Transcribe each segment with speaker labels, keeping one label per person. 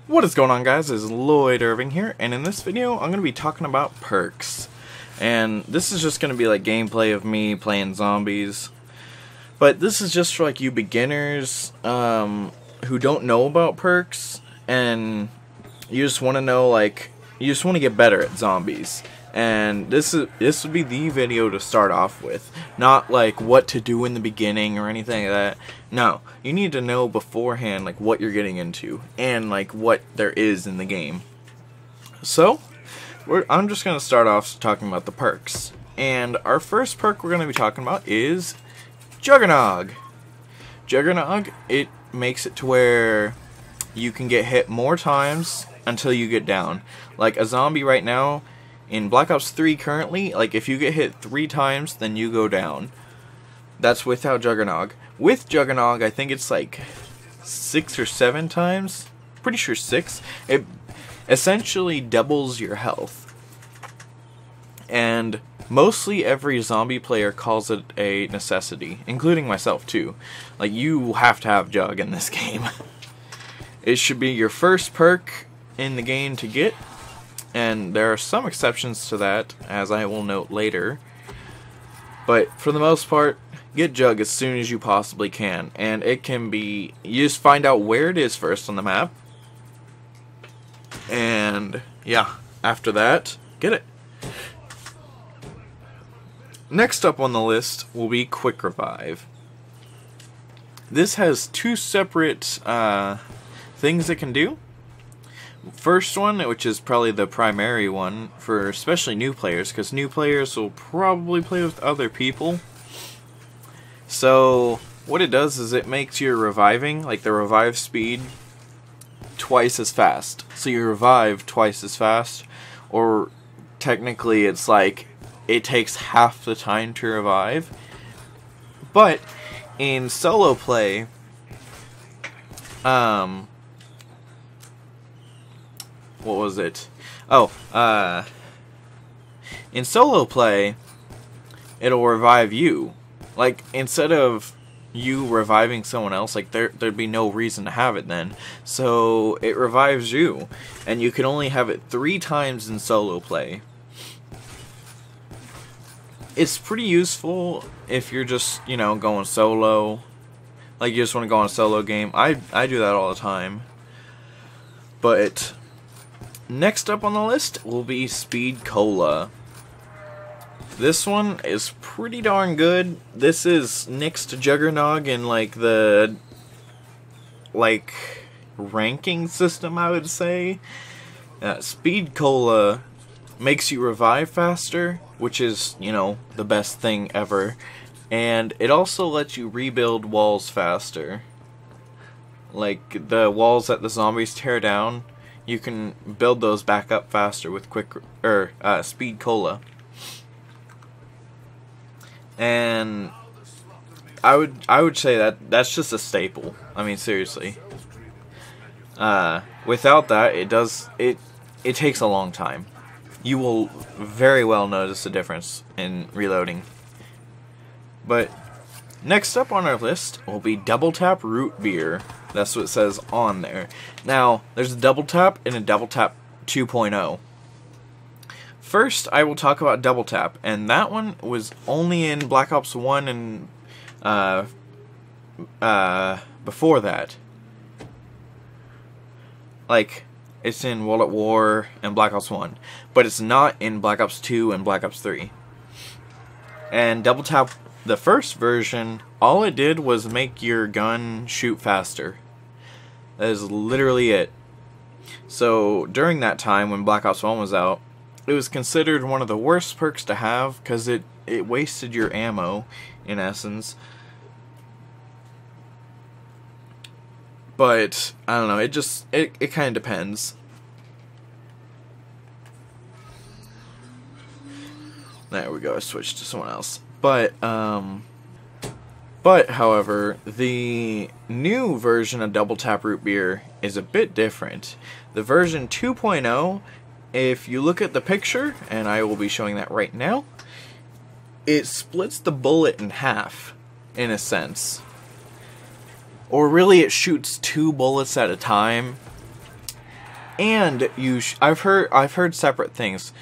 Speaker 1: What is going on, guys? It's Lloyd Irving here, and in this video I'm going to be talking about perks. And this is just going to be like gameplay of me playing zombies. But this is just for like you beginners who don't know about perks, and you just want to know, like, you just want to get better at zombies. And this would be the video to start off with. Not like what to do in the beginning or anything like that. No, you need to know beforehand like what you're getting into and like what there is in the game. So, I'm just going to start off talking about the perks. And our first perk we're going to be talking about is Juggernog. Juggernog, it makes it to where you can get hit more times until you get down. Like a zombie right now, in Black Ops 3 currently, like if you get hit 3 times, then you go down. That's without Juggernog. With Juggernog, I think it's like 6 or 7 times. Pretty sure 6. It essentially doubles your health. And mostly every zombie player calls it a necessity, including myself too. Like, you have to have Jug in this game. It should be your first perk in the game to get. And there are some exceptions to that, as I will note later. But for the most part, get Jug as soon as you possibly can. And it can be, you just find out where it is first on the map. And yeah, after that, get it. Next up on the list will be Quick Revive. This has 2 separate things it can do. First one, which is probably the primary one for especially new players, because new players will probably play with other people. So what it does is it makes your reviving, like the revive speed, twice as fast. So you revive twice as fast, or technically it's like it takes half the time to revive. But in solo play, what was it? Oh, in solo play, it'll revive you. Like, instead of you reviving someone else, like, there'd be no reason to have it then. So, it revives you. And you can only have it 3 times in solo play. It's pretty useful if you're just, you know, going solo. Like, you just want to go on a solo game. I do that all the time. But next up on the list will be Speed Cola. This one is pretty darn good. This is next to Juggernog in like the ranking system, I would say. Speed Cola makes you revive faster, which is, you know, the best thing ever. And it also lets you rebuild walls faster. Like the walls that the zombies tear down, you can build those back up faster with Speed Cola. And I would say that that's just a staple. I mean, seriously. Without that, it takes a long time. You will very well notice a difference in reloading. But next up on our list will be Double Tap Root Beer. That's what it says on there. Now, there's a Double Tap and a Double Tap 2.0. First, I will talk about Double Tap, and that one was only in Black Ops 1 and before that. Like, it's in World at War and Black Ops 1, but it's not in Black Ops 2 and Black Ops 3. And Double Tap, the first version, all it did was make your gun shoot faster. That is literally it. So during that time when Black Ops 1 was out, it was considered one of the worst perks to have because it wasted your ammo, in essence. But I don't know, it kind of depends. There we go, I switched to someone else. But however, the new version of Double Tap Root Beer is a bit different. The version 2.0, if you look at the picture, and I will be showing that right now, it splits the bullet in half, in a sense. Or really, it shoots 2 bullets at a time. And I've heard separate things.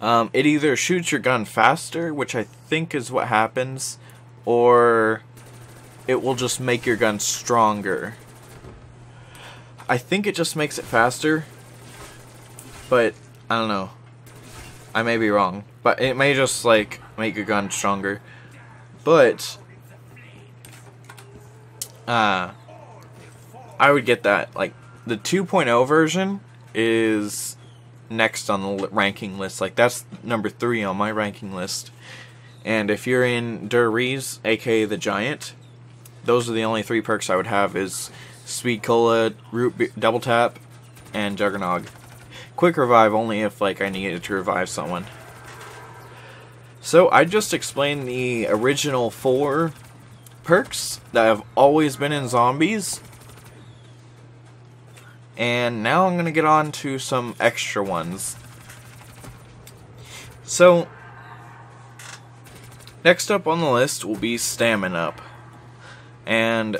Speaker 1: It either shoots your gun faster, which I think is what happens, or it will just make your gun stronger. I think it just makes it faster, but I don't know. I may be wrong, but it may just like make your gun stronger. But I would get that. Like the 2.0 version is next on the ranking list. Like that's number 3 on my ranking list. And if you're in Der Riese, aka the Giant, those are the only 3 perks I would have is Sweet Cola, Double Tap, and Juggernog. Quick Revive only if like I needed to revive someone. So I just explained the original 4 perks that have always been in zombies. And now I'm going to get on to some extra ones. So, next up on the list will be Stamina Up. And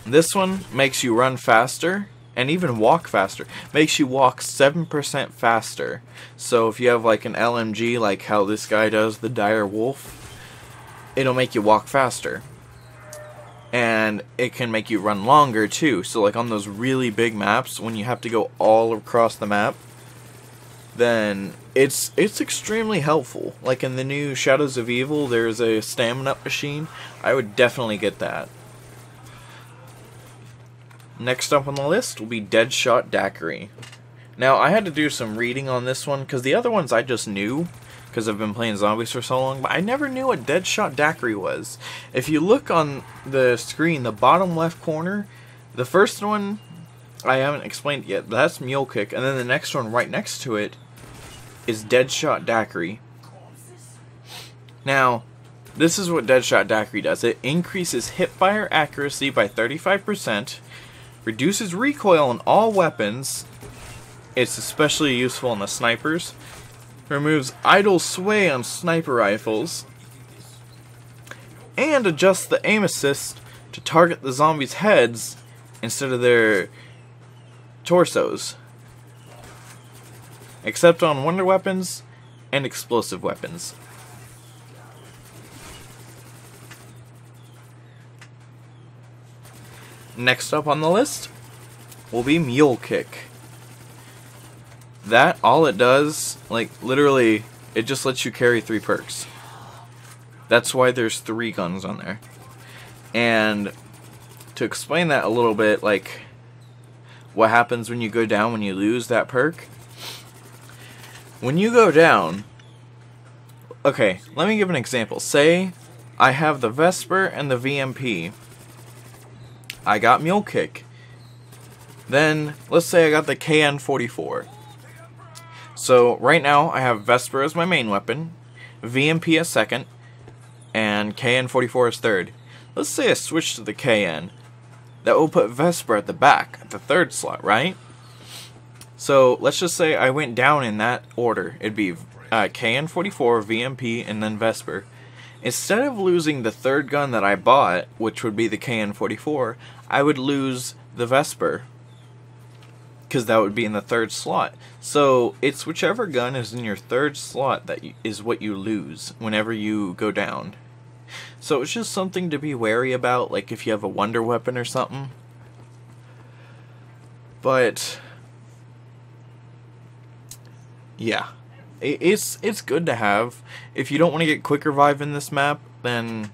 Speaker 1: this one makes you run faster and even walk faster. Makes you walk 7% faster. So if you have like an LMG like how this guy does, the Dire Wolf, it'll make you walk faster. And it can make you run longer too. So like on those really big maps, when you have to go all across the map, then it's extremely helpful. Like in the new Shadows of Evil, there's a stamina up machine. I would definitely get that. Next up on the list will be Deadshot Daiquiri. Now I had to do some reading on this one because the other ones I just knew, because I've been playing zombies for so long, but I never knew what Deadshot Daiquiri was. If you look on the screen, the bottom left corner, the first one I haven't explained yet, that's Mule Kick, and then the next one right next to it is Deadshot Daiquiri. Now, this is what Deadshot Daiquiri does. It increases hipfire accuracy by 35%, reduces recoil on all weapons, it's especially useful on the snipers, removes idle sway on sniper rifles, and adjusts the aim assist to target the zombies' heads instead of their torsos, except on wonder weapons and explosive weapons. Next up on the list will be Mule Kick. That, all it does, like, literally, it just lets you carry 3 perks. That's why there's 3 guns on there. And to explain that a little bit, like, what happens when you go down when you lose that perk? When you go down, okay, let me give an example. Say I have the Vesper and the VMP. I got Mule Kick. Then, let's say I got the KN-44. So, right now, I have Vesper as my main weapon, VMP as second, and KN-44 as third. Let's say I switch to the KN. That will put Vesper at the back, at the 3rd slot, right? So, let's just say I went down in that order. It'd be KN-44, VMP, and then Vesper. Instead of losing the 3rd gun that I bought, which would be the KN-44, I would lose the Vesper, because that would be in the 3rd slot. So it's whichever gun is in your 3rd slot that is what you lose whenever you go down. So it's just something to be wary about, like if you have a wonder weapon or something. But yeah, it's good to have. If you don't want to get quick revive in this map, then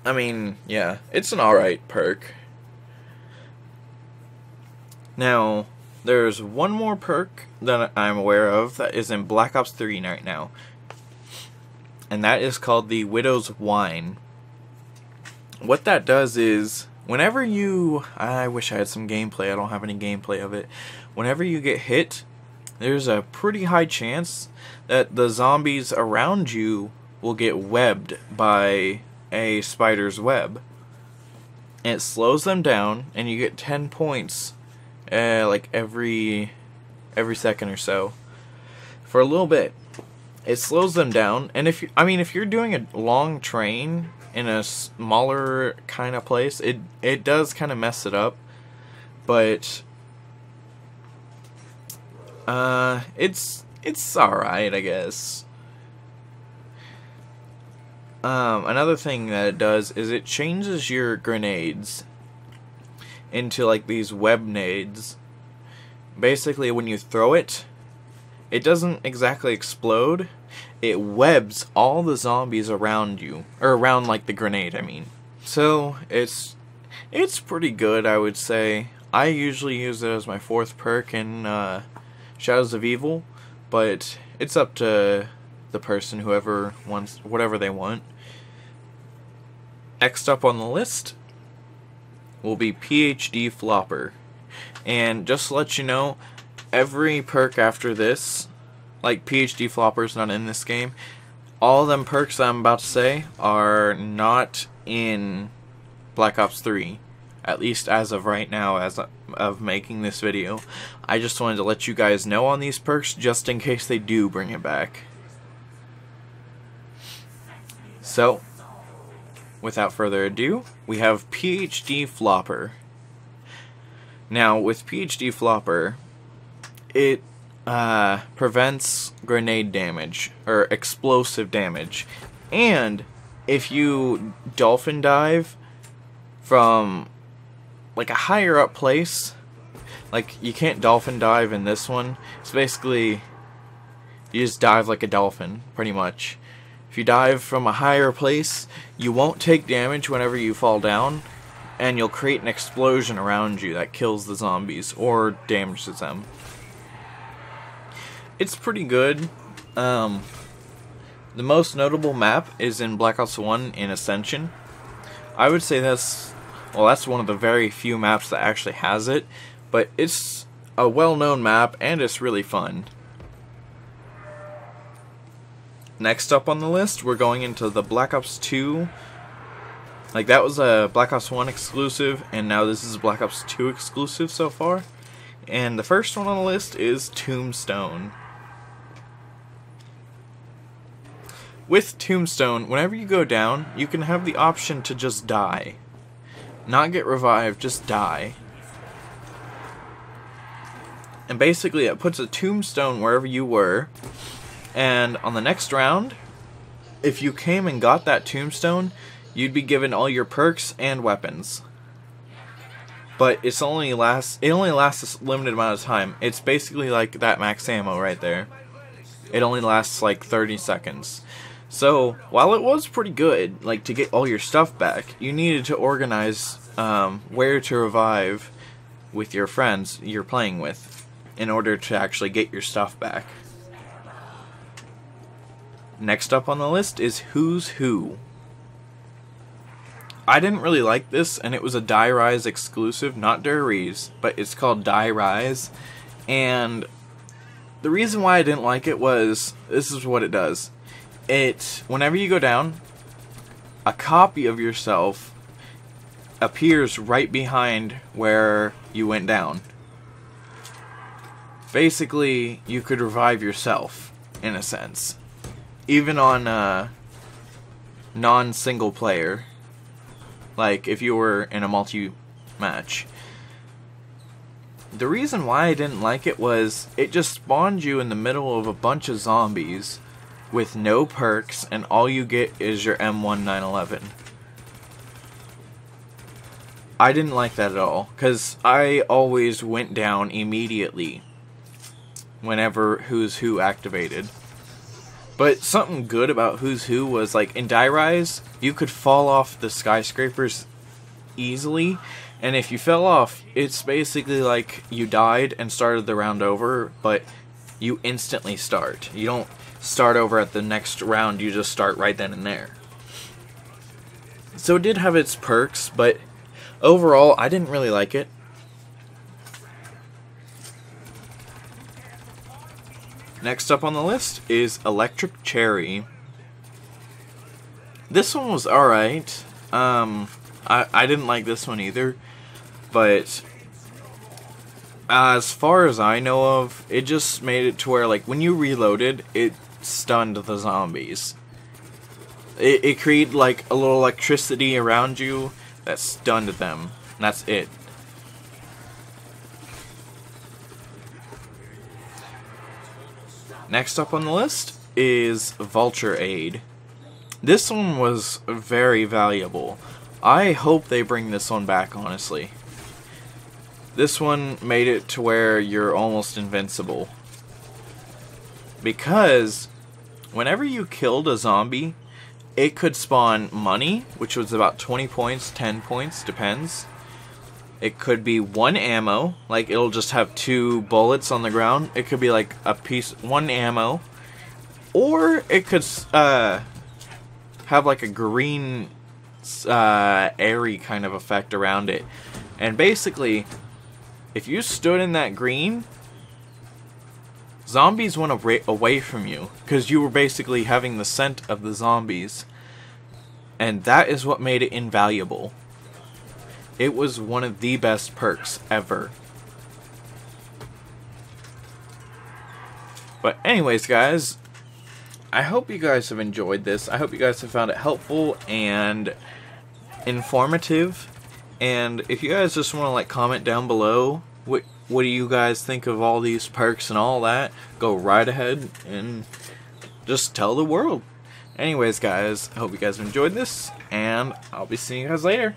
Speaker 1: I mean, yeah, it's an alright perk. Now, there's one more perk that I'm aware of that is in Black Ops 3 right now. And that is called the Widow's Wine. What that does is, whenever you... I wish I had some gameplay, I don't have any gameplay of it. Whenever you get hit, there's a pretty high chance that the zombies around you will get webbed by a spider's web. And it slows them down, and you get 10 points like every second or so for a little bit. It slows them down, and if you're doing a long train in a smaller kind of place, it does kind of mess it up. But It's alright, I guess. Another thing that it does is it changes your grenades into like these web nades. Basically, when you throw it, it doesn't exactly explode. It webs all the zombies around you, or around like the grenade, I mean. So it's pretty good, I would say. I usually use it as my 4th perk in Shadows of Evil, but it's up to the person, whoever wants whatever they want. Next up on the list will be PhD Flopper. And just to let you know, every perk after this, like PhD Flopper's not in this game, all them perks that I'm about to say are not in Black Ops 3. At least as of right now, as of making this video. I just wanted to let you guys know on these perks, just in case they do bring it back. So, without further ado, we have PhD Flopper. Now, with PhD Flopper, it prevents grenade damage, or explosive damage. And if you dolphin dive from like a higher up place, like you can't dolphin dive in this one, it's basically you just dive like a dolphin, pretty much. If you dive from a higher place, you won't take damage whenever you fall down, and you'll create an explosion around you that kills the zombies or damages them. It's pretty good. The most notable map is in Black Ops 1 in Ascension. I would say that's one of the very few maps that actually has it, but it's a well-known map and it's really fun. Next up on the list, we're going into the Black Ops 2. Like, that was a Black Ops 1 exclusive, and now this is a Black Ops 2 exclusive so far. And the first one on the list is Tombstone. With Tombstone, whenever you go down, you can have the option to just die. Not get revived, just die. And basically it puts a tombstone wherever you were, and on the next round, if you came and got that tombstone, you'd be given all your perks and weapons. But it only lasts a limited amount of time. It's basically like that max ammo right there. It only lasts like 30 seconds. So, while it was pretty good, like, to get all your stuff back, you needed to organize where to revive with your friends you're playing with in order to actually get your stuff back. Next up on the list is Who's Who. I didn't really like this, and it was a Die Rise exclusive, not Der Rise, but it's called Die Rise. And the reason why I didn't like it was, this is what it does. Whenever you go down, a copy of yourself appears right behind where you went down. Basically, you could revive yourself, in a sense. Even on non-single player. Like, if you were in a multi-match. The reason why I didn't like it was, it just spawned you in the middle of a bunch of zombies with no perks, and all you get is your M1911. I didn't like that at all, because I always went down immediately whenever Who's Who activated. But something good about Who's Who was, like, in Die Rise, you could fall off the skyscrapers easily, and if you fell off, it's basically like you died and started the round over, but you instantly start. You don't start over at the next round, you just start right then and there. So it did have its perks, but overall, I didn't really like it. Next up on the list is Electric Cherry. This one was alright. I didn't like this one either, but as far as I know of, it just made it to where, like, when you reloaded, it stunned the zombies. It created, like, a little electricity around you that stunned them, and that's it. Next up on the list is Vulture Aid. This one was very valuable. I hope they bring this one back, honestly. This one made it to where you're almost invincible. Because whenever you killed a zombie, it could spawn money, which was about 20 points, 10 points, depends. It could be 1 ammo, like it'll just have 2 bullets on the ground. It could be like a piece, 1 ammo. Or it could have like a green, airy kind of effect around it. And basically, if you stood in that green, zombies went away from you, because you were basically having the scent of the zombies. And that is what made it invaluable. It was one of the best perks ever. But anyways, guys, I hope you guys have enjoyed this. I hope you guys have found it helpful and informative. And if you guys just want to like comment down below what do you guys think of all these perks and all that, go right ahead and just tell the world. Anyways, guys, I hope you guys have enjoyed this, and I'll be seeing you guys later.